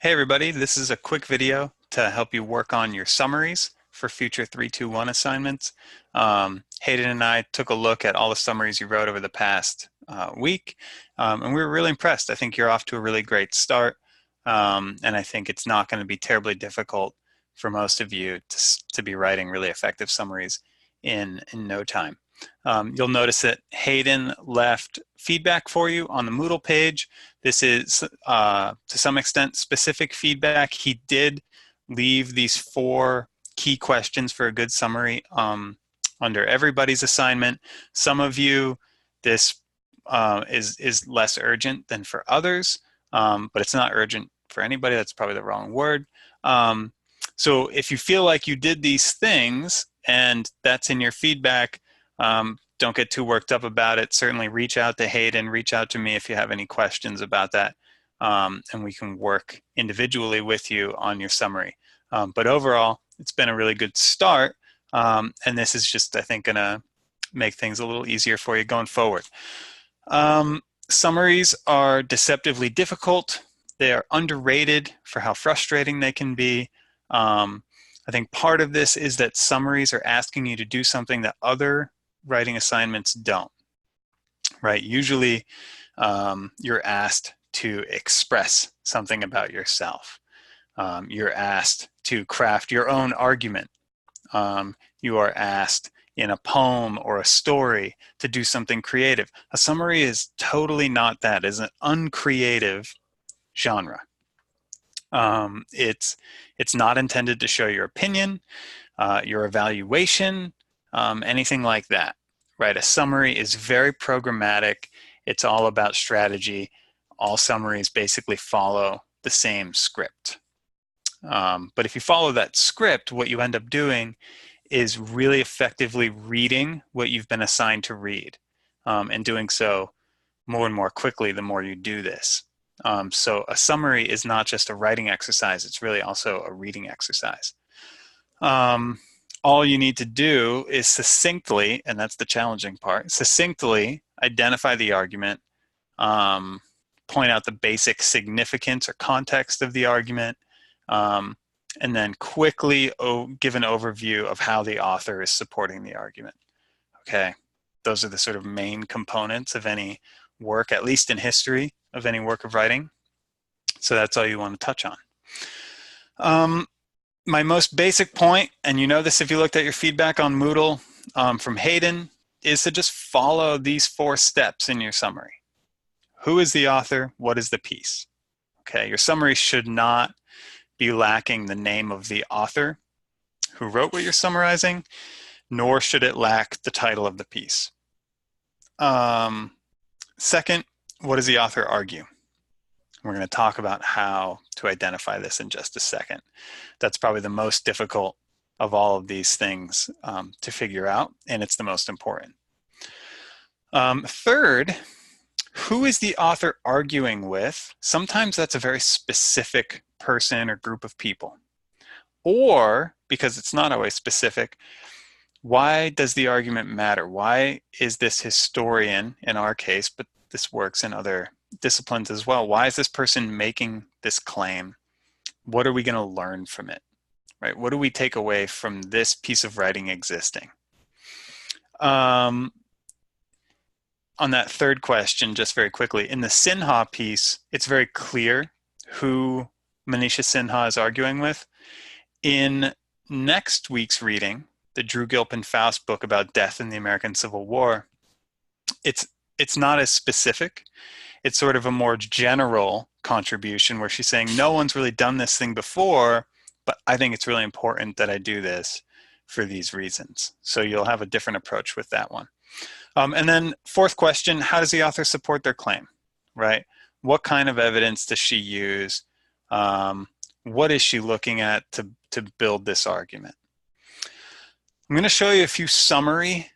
Hey everybody, this is a quick video to help you work on your summaries for future 321 assignments. Hayden and I took a look at all the summaries you wrote over the past week, and we were really impressed. I think you're off to a really great start, and I think it's not going to be terribly difficult for most of you to be writing really effective summaries in no time. You'll notice that Hayden left feedback for you on the Moodle page. This is, to some extent, specific feedback. He did leave these 4 key questions for a good summary under everybody's assignment. Some of you, this is less urgent than for others, but it's not urgent for anybody. That's probably the wrong word. So if you feel like you did these things and that's in your feedback, don't get too worked up about it. Certainly reach out to Hayden, reach out to me if you have any questions about that, and we can work individually with you on your summary. But overall, it's been a really good start, and this is just, I think, going to make things a little easier for you going forward. Summaries are deceptively difficult. They are underrated for how frustrating they can be. I think part of this is that summaries are asking you to do something that other writing assignments don't, right? Usually you're asked to express something about yourself. You're asked to craft your own argument. You are asked in a poem or a story to do something creative. A summary is totally not that. It's an uncreative genre. It's not intended to show your opinion, your evaluation, anything like that, right? A summary is very programmatic. It's all about strategy. All summaries basically follow the same script. But if you follow that script, what you end up doing is really effectively reading what you've been assigned to read, and doing so more and more quickly the more you do this. So a summary is not just a writing exercise, it's really also a reading exercise. All you need to do is succinctly, and that's the challenging part, succinctly identify the argument, point out the basic significance or context of the argument, and then quickly give an overview of how the author is supporting the argument. Okay, those are the sort of main components of any work, at least in history, of any work of writing. So that's all you want to touch on. My most basic point, and you know this if you looked at your feedback on Moodle from Hayden, is to just follow these 4 steps in your summary. Who is the author? What is the piece? Okay, your summary should not be lacking the name of the author who wrote what you're summarizing, nor should it lack the title of the piece. Second, what does the author argue? We're going to talk about how to identify this in just a second. That's probably the most difficult of all of these things to figure out, and it's the most important. Third, who is the author arguing with? Sometimes that's a very specific person or group of people. Or, because it's not always specific, why does the argument matter? Why is this historian, in our case, but this works in other disciplines as well, why is this person making this claim? What are we going to learn from it? Right? What do we take away from this piece of writing existing? On that third question, just very quickly, in the Sinha piece, it's very clear who Manisha Sinha is arguing with. In next week's reading, the Drew Gilpin Faust book about death in the American Civil War, it's not as specific. It's sort of a more general contribution where she's saying, no one's really done this thing before, but I think it's really important that I do this for these reasons. So you'll have a different approach with that one. And then fourth question, how does the author support their claim, right? What kind of evidence does she use? What is she looking at to build this argument? I'm going to show you a few summary,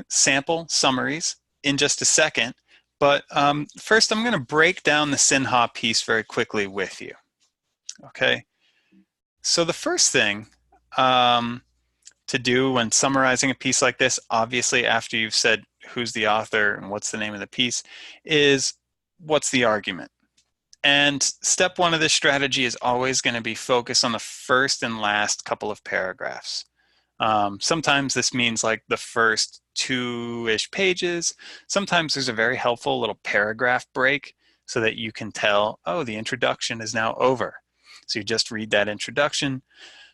sample summaries in just a second. But first, I'm going to break down the Sinha piece very quickly with you. Okay. So the first thing to do when summarizing a piece like this, obviously after you've said who's the author and what's the name of the piece, is what's the argument? And step one of this strategy is always going to be focus on the first and last couple of paragraphs. Sometimes this means like the first two-ish pages. Sometimes there's a very helpful little paragraph break so that you can tell, oh, the introduction is now over. So you just read that introduction.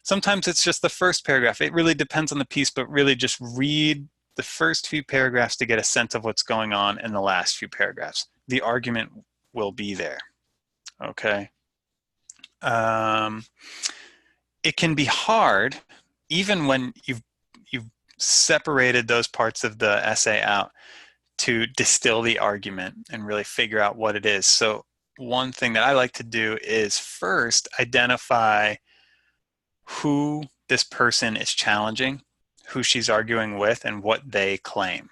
Sometimes it's just the first paragraph. It really depends on the piece, but really just read the first few paragraphs to get a sense of what's going on in the last few paragraphs. The argument will be there. Okay. It can be hard, even when you've separated those parts of the essay out, to distill the argument and really figure out what it is. So one thing that I like to do is first identify who this person is challenging, who she's arguing with, and what they claim.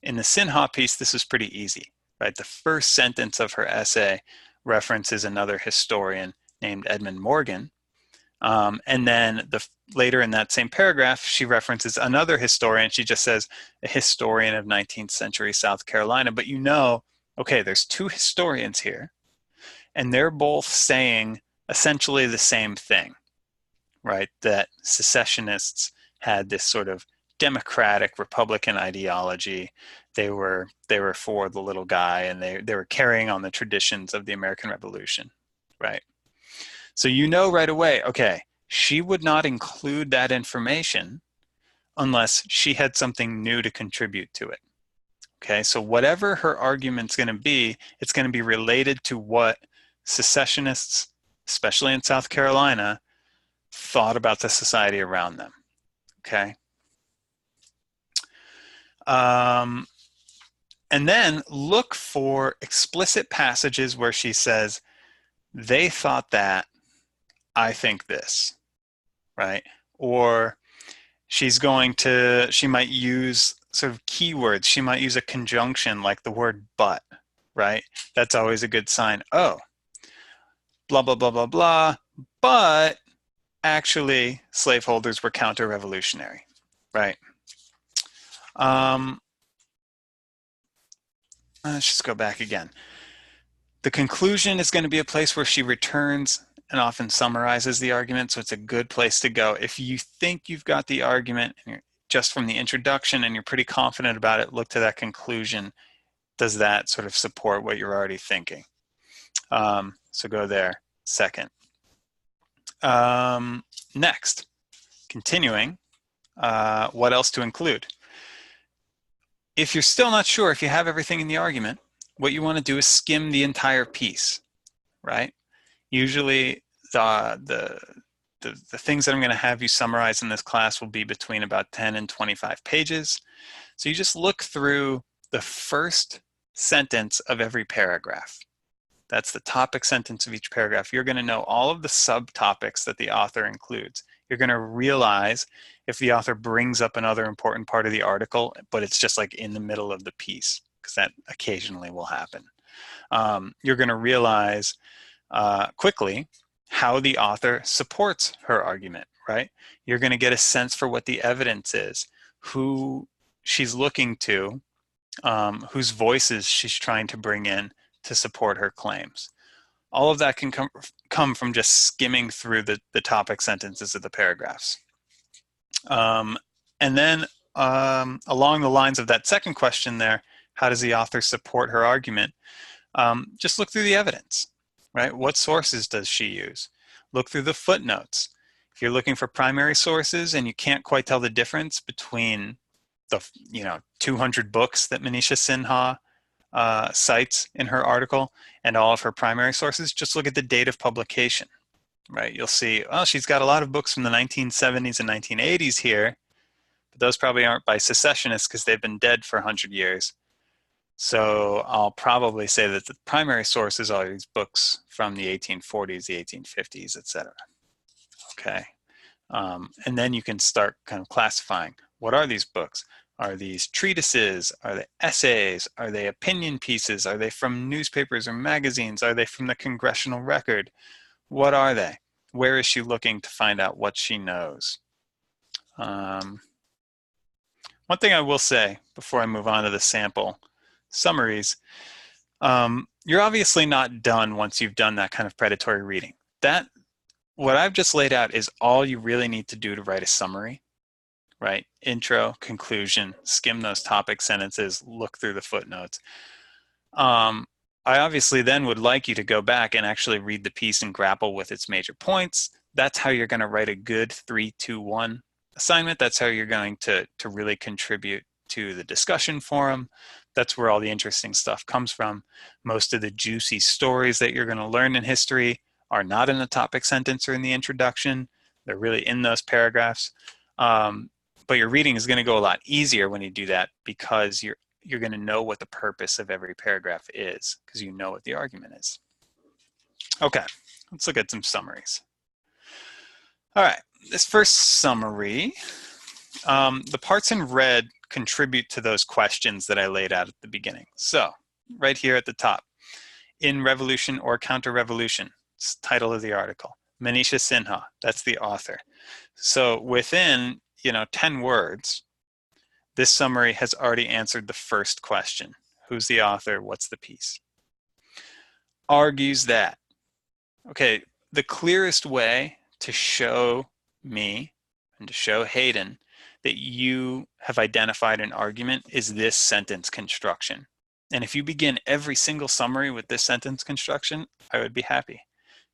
In the Sinha piece, this is pretty easy, right? The first sentence of her essay references another historian named Edmund Morgan. And then later in that same paragraph, she references another historian. She just says a historian of 19th century South Carolina. But you know, okay, there's two historians here, and they're both saying essentially the same thing, right? That secessionists had this sort of democratic Republican ideology. They were for the little guy, and they were carrying on the traditions of the American Revolution, right? So you know right away, okay, she would not include that information unless she had something new to contribute to it. Okay, so whatever her argument's going to be, it's going to be related to what secessionists, especially in South Carolina, thought about the society around them. Okay. And then look for explicit passages where she says, they thought that, I think this, right? Or she might use sort of keywords. She might use a conjunction like the word but, right? That's always a good sign. Oh, blah, blah, blah, blah, blah, but actually slaveholders were counter-revolutionary, right? Let's just go back again. The conclusion is going to be a place where she returns and often summarizes the argument, so it's a good place to go. If you think you've got the argument just from the introduction and you're pretty confident about it, look to that conclusion. Does that sort of support what you're already thinking? So go there second. Next, continuing, what else to include? If you're still not sure if you have everything in the argument, what you want to do is skim the entire piece, right? Usually the things that I'm going to have you summarize in this class will be between about 10 and 25 pages. So you just look through the first sentence of every paragraph. That's the topic sentence of each paragraph. You're going to know all of the subtopics that the author includes. You're going to realize if the author brings up another important part of the article, but it's just like in the middle of the piece, because that occasionally will happen. You're going to realize quickly how the author supports her argument, right? You're going to get a sense for what the evidence is, who she's looking to, whose voices she's trying to bring in to support her claims. All of that can come from just skimming through the topic sentences of the paragraphs. And then along the lines of that second question there, how does the author support her argument? Just look through the evidence, right? What sources does she use? Look through the footnotes. If you're looking for primary sources and you can't quite tell the difference between the 200 books that Manisha Sinha cites in her article and all of her primary sources, just look at the date of publication, right? You'll see, well, she's got a lot of books from the 1970s and 1980s here, but those probably aren't by secessionists because they've been dead for 100 years. So I'll probably say that the primary sources are these books from the 1840s, the 1850s, etc. Okay. And then you can start kind of classifying. What are these books? Are these treatises? Are they essays? Are they opinion pieces? Are they from newspapers or magazines? Are they from the Congressional Record? What are they? Where is she looking to find out what she knows? One thing I will say before I move on to the sample summaries, you're obviously not done once you've done that kind of predatory reading. That, what I've just laid out is all you really need to do to write a summary, right? Intro, conclusion, skim those topic sentences, look through the footnotes. I obviously then would like you to go back and actually read the piece and grapple with its major points. That's how you're going to write a good 3-2-1 assignment. That's how you're going to really contribute to the discussion forum. That's where all the interesting stuff comes from. Most of the juicy stories that you're going to learn in history are not in the topic sentence or in the introduction. They're really in those paragraphs. But your reading is going to go a lot easier when you do that, because you're going to know what the purpose of every paragraph is, because you know what the argument is. Okay, let's look at some summaries. All right, this first summary, the parts in red contribute to those questions that I laid out at the beginning. So right here at the top, in revolution or counter-revolution, it's the title of the article. Manisha Sinha, that's the author. So within 10 words, this summary has already answered the first question. Who's the author? What's the piece? Argues that. Okay, the clearest way to show me and to show Hayden that you have identified an argument is this sentence construction. And if you begin every single summary with this sentence construction, I would be happy.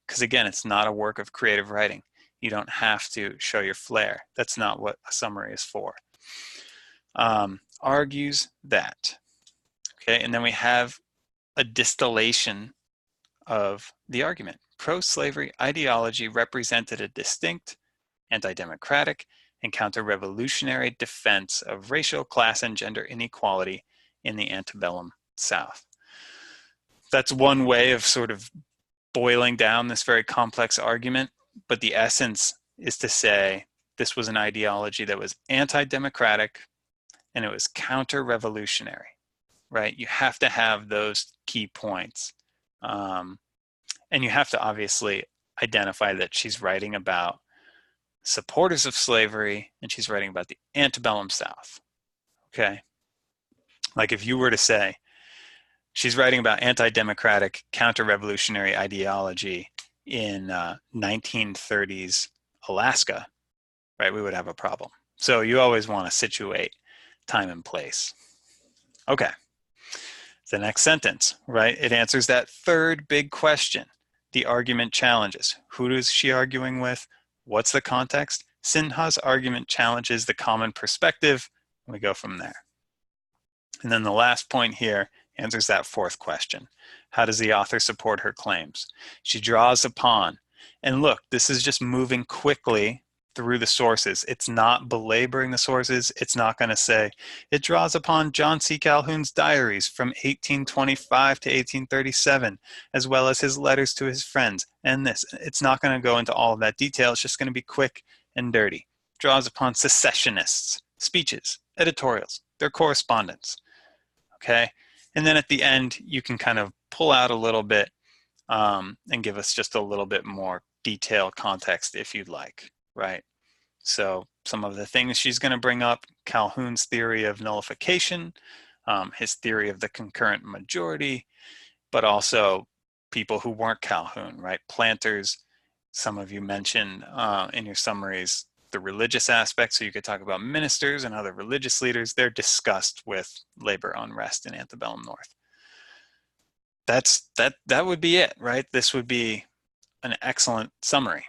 Because again, it's not a work of creative writing. You don't have to show your flair. That's not what a summary is for. Argues that. Okay, and then we have a distillation of the argument. Pro-slavery ideology represented a distinct, anti-democratic, and counter-revolutionary defense of racial, class, and gender inequality in the antebellum South. That's one way of sort of boiling down this very complex argument, but the essence is to say this was an ideology that was anti-democratic and it was counter-revolutionary, right? You have to have those key points. And you have to obviously identify that she's writing about supporters of slavery and she's writing about the antebellum South, okay? Like if you were to say, she's writing about anti-democratic, counter-revolutionary ideology in 1930s Alaska, right? We would have a problem. So you always want to situate time and place. Okay. The next sentence, right? It answers that third big question. The argument challenges. Who is she arguing with? What's the context? Sinha's argument challenges the common perspective. We go from there. And then the last point here answers that fourth question. How does the author support her claims? She draws upon, and look, this is just moving quickly through the sources. It's not belaboring the sources. It's not going to say, it draws upon John C. Calhoun's diaries from 1825 to 1837, as well as his letters to his friends, and this. It's not going to go into all of that detail. It's just going to be quick and dirty. Draws upon secessionists, speeches, editorials, their correspondence. Okay? And then at the end, you can kind of pull out a little bit and give us just a little bit more detailed context if you'd like, right? So some of the things she's going to bring up, Calhoun's theory of nullification, his theory of the concurrent majority, but also people who weren't Calhoun, right? Planters. Some of you mentioned in your summaries the religious aspects, so you could talk about ministers and other religious leaders. They're discussed with labor unrest in antebellum North. That would be it, right? This would be an excellent summary.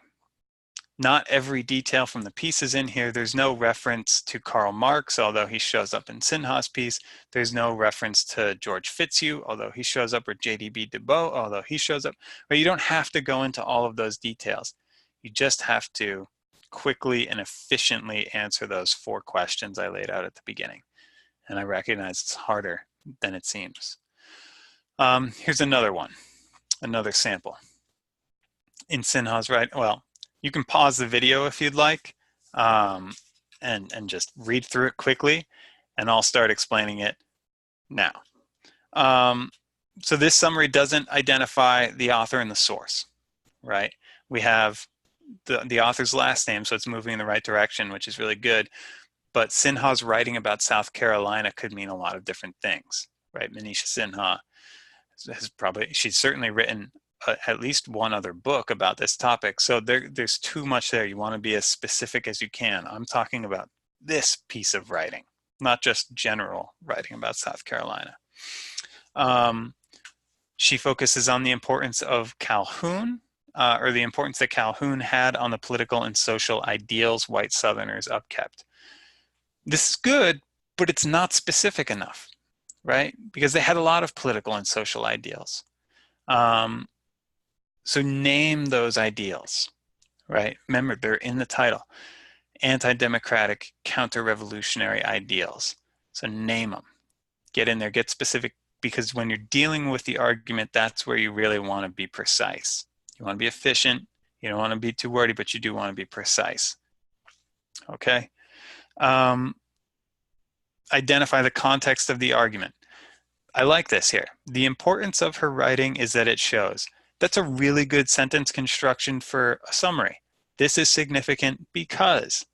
Not every detail from the piece is in here. There's no reference to Karl Marx, although he shows up in Sinha's piece. There's no reference to George Fitzhugh, although he shows up, or J.D.B. Du Bois, although he shows up. But you don't have to go into all of those details. You just have to quickly and efficiently answer those four questions I laid out at the beginning. And I recognize it's harder than it seems. Here's another one, another sample. In Sinha's well, you can pause the video if you'd like and just read through it quickly, and I'll start explaining it now. So this summary doesn't identify the author and the source, right? We have the author's last name, so it's moving in the right direction, which is really good. But Sinha's writing about South Carolina could mean a lot of different things, right? Manisha Sinha. she's certainly written at least one other book about this topic. So there's too much there. You want to be as specific as you can. I'm talking about this piece of writing, not just general writing about South Carolina. She focuses on the importance of Calhoun, or the importance that Calhoun had on the political and social ideals white Southerners upkept. This is good, but it's not specific enough, right? Because they had a lot of political and social ideals. So name those ideals, right? Remember, they're in the title. Anti-democratic, counter-revolutionary ideals. So name them. Get in there, get specific, because when you're dealing with the argument, that's where you really want to be precise. You want to be efficient. You don't want to be too wordy, but you do want to be precise. Okay? Identify the context of the argument. I like this here. The importance of her writing is that it shows. That's a really good sentence construction for a summary. This is significant because,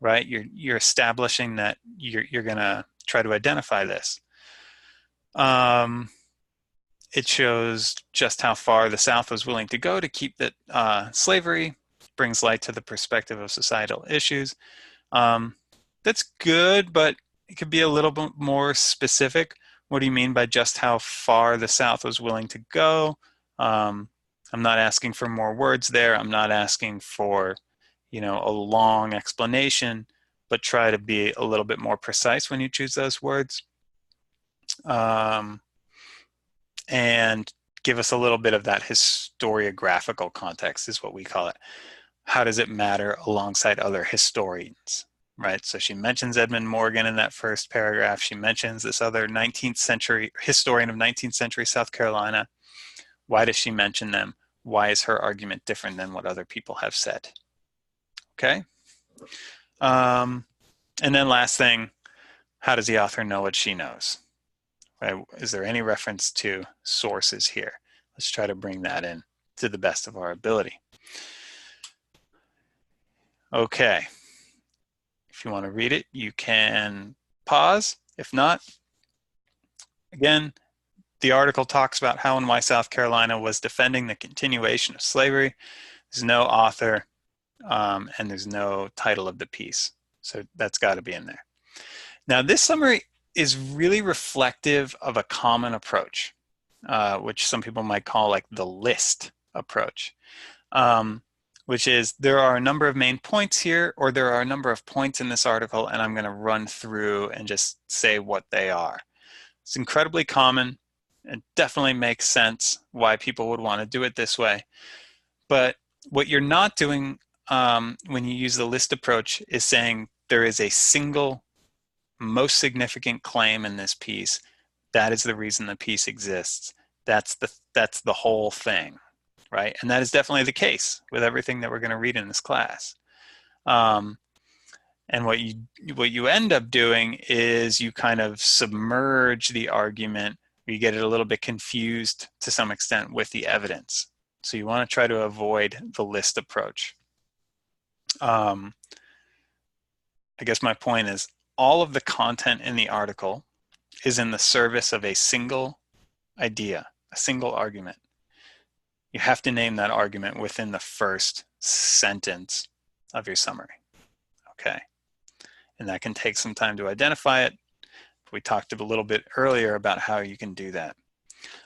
right? You're establishing that you're going to try to identify this. It shows just how far the South was willing to go to keep that slavery, brings light to the perspective of societal issues. That's good, but it could be a little bit more specific. What do you mean by just how far the South was willing to go? I'm not asking for more words there. I'm not asking for, a long explanation, but try to be a little bit more precise when you choose those words. And give us a little bit of that historiographical context is what we call it. How does it matter alongside other historians, right? So she mentions Edmund Morgan in that first paragraph. She mentions this other 19th century historian of 19th century South Carolina. Why does she mention them? Why is her argument different than what other people have said? Okay. And then last thing, how does the author know what she knows? Right? Is there any reference to sources here? Let's try to bring that in to the best of our ability. Okay. If you want to read it, you can pause. If not, again, the article talks about how and why South Carolina was defending the continuation of slavery. There's no author, and there's no title of the piece. So that's got to be in there. Now, this summary is really reflective of a common approach, which some people might call like the list approach, which is there are a number of main points here, or there are a number of points in this article, and I'm going to run through and just say what they are. It's incredibly common. It definitely makes sense why people would want to do it this way. But what you're not doing when you use the list approach is saying there is a single most significant claim in this piece. That is the reason the piece exists. That's the whole thing, right? And that is definitely the case with everything that we're going to read in this class. And what you end up doing is you kind of submerge the argument. You get it a little bit confused to some extent with the evidence. So you want to try to avoid the list approach. I guess my point is all of the content in the article is in the service of a single idea, a single argument. You have to name that argument within the first sentence of your summary. Okay. And that can take some time to identify it. We talked a little bit earlier about how you can do that.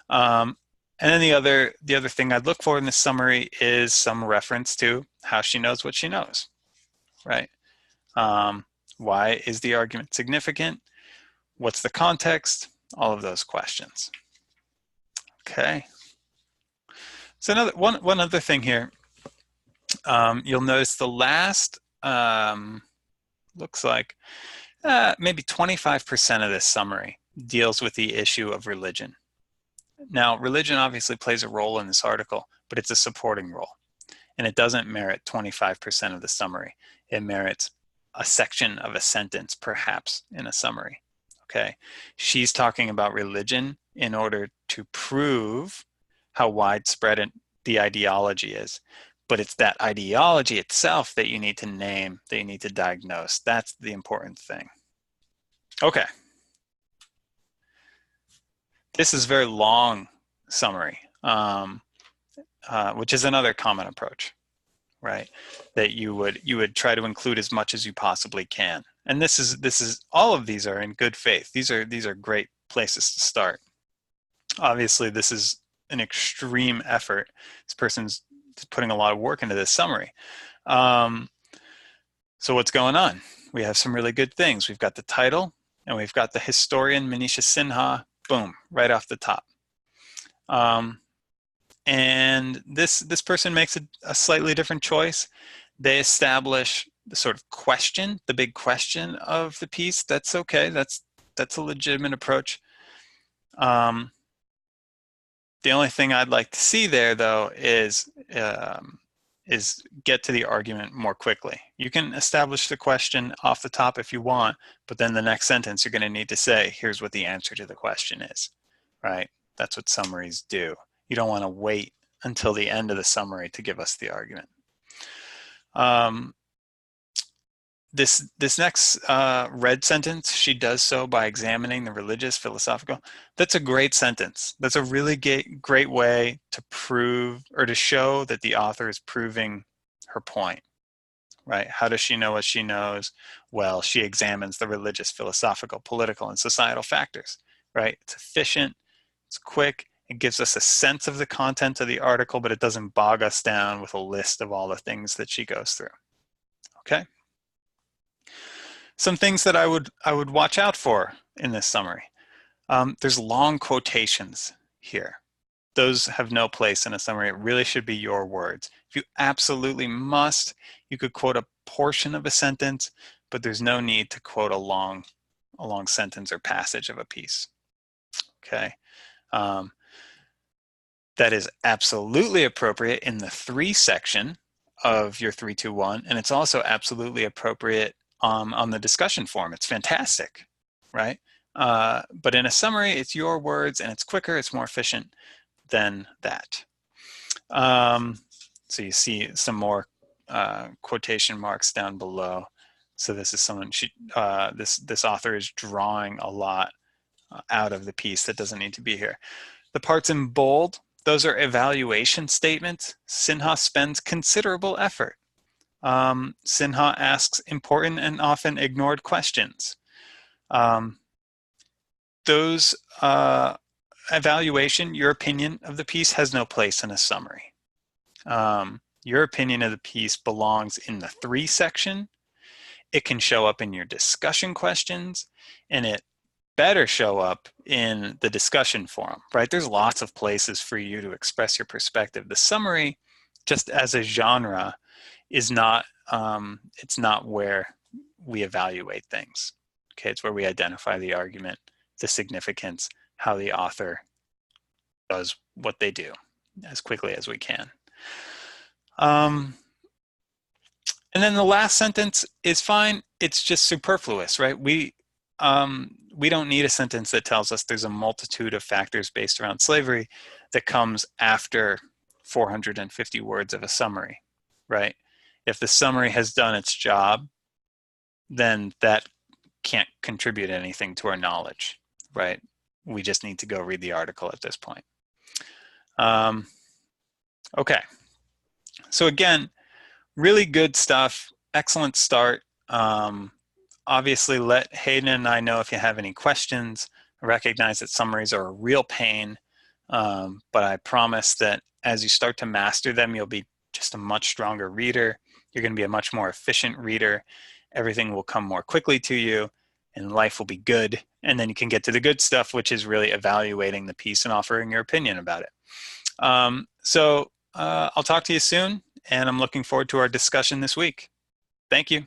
And then the other thing I'd look for in this summary is some reference to how she knows what she knows, right? Why is the argument significant? What's the context? All of those questions. Okay. So one other thing here. You'll notice the last looks like maybe 25% of this summary deals with the issue of religion. Now, religion obviously plays a role in this article, but it's a supporting role. And it doesn't merit 25% of the summary. It merits a section of a sentence, perhaps, in a summary. Okay? She's talking about religion in order to prove how widespread the ideology is. But it's that ideology itself that you need to name, that you need to diagnose. That's the important thing. Okay. This is very long summary, which is another common approach, right? That you would try to include as much as you possibly can. And this is all of these are in good faith. These are great places to start. Obviously, this is an extreme effort. This person's putting a lot of work into this summary. So what's going on? We have some really good things. We've got the title, and we've got the historian Manisha Sinha, boom, right off the top. And this person makes a slightly different choice. They establish the sort of question, the big question of the piece. That's okay. That's a legitimate approach. The only thing I'd like to see there, though, is get to the argument more quickly. You can establish the question off the top if you want, but then the next sentence you're going to need to say, here's what the answer to the question is, right? That's what summaries do. You don't want to wait until the end of the summary to give us the argument. This next red sentence, she does so by examining the religious, philosophical. That's a great sentence. That's a really great way to prove or to show that the author is proving her point, right? How does she know what she knows? Well, she examines the religious, philosophical, political, and societal factors, right? It's efficient, it's quick, it gives us a sense of the content of the article, but it doesn't bog us down with a list of all the things that she goes through, okay? Some things that I would watch out for in this summary. There's long quotations here. Those have no place in a summary. It really should be your words. If you absolutely must, you could quote a portion of a sentence, but there's no need to quote a long sentence or passage of a piece. Okay. That is absolutely appropriate in the 3 section of your 3-2-1, and it's also absolutely appropriate on the discussion form. It's fantastic, right? But in a summary, it's your words, and it's quicker, it's more efficient than that. So you see some more quotation marks down below. So this is someone, this author is drawing a lot out of the piece that doesn't need to be here. The parts in bold, those are evaluation statements. Sinha spends considerable effort. Sinha asks important and often ignored questions. Those evaluation, your opinion of the piece has no place in a summary. Your opinion of the piece belongs in the 3 section. It can show up in your discussion questions, and it better show up in the discussion forum, right? There's lots of places for you to express your perspective. The summary, just as a genre, is not, it's not where we evaluate things. Okay, it's where we identify the argument, the significance, how the author does what they do as quickly as we can. And then the last sentence is fine. It's just superfluous, right? We don't need a sentence that tells us there's a multitude of factors based around slavery that comes after 450 words of a summary, right? If the summary has done its job, then that can't contribute anything to our knowledge, right? We just need to go read the article at this point. Okay. So again, really good stuff. Excellent start. Obviously, let Hayden and I know if you have any questions. I recognize that summaries are a real pain, but I promise that as you start to master them, you'll be just a much stronger reader. You're going to be a much more efficient reader. Everything will come more quickly to you, and life will be good. And then you can get to the good stuff, which is really evaluating the piece and offering your opinion about it. So I'll talk to you soon, and I'm looking forward to our discussion this week. Thank you.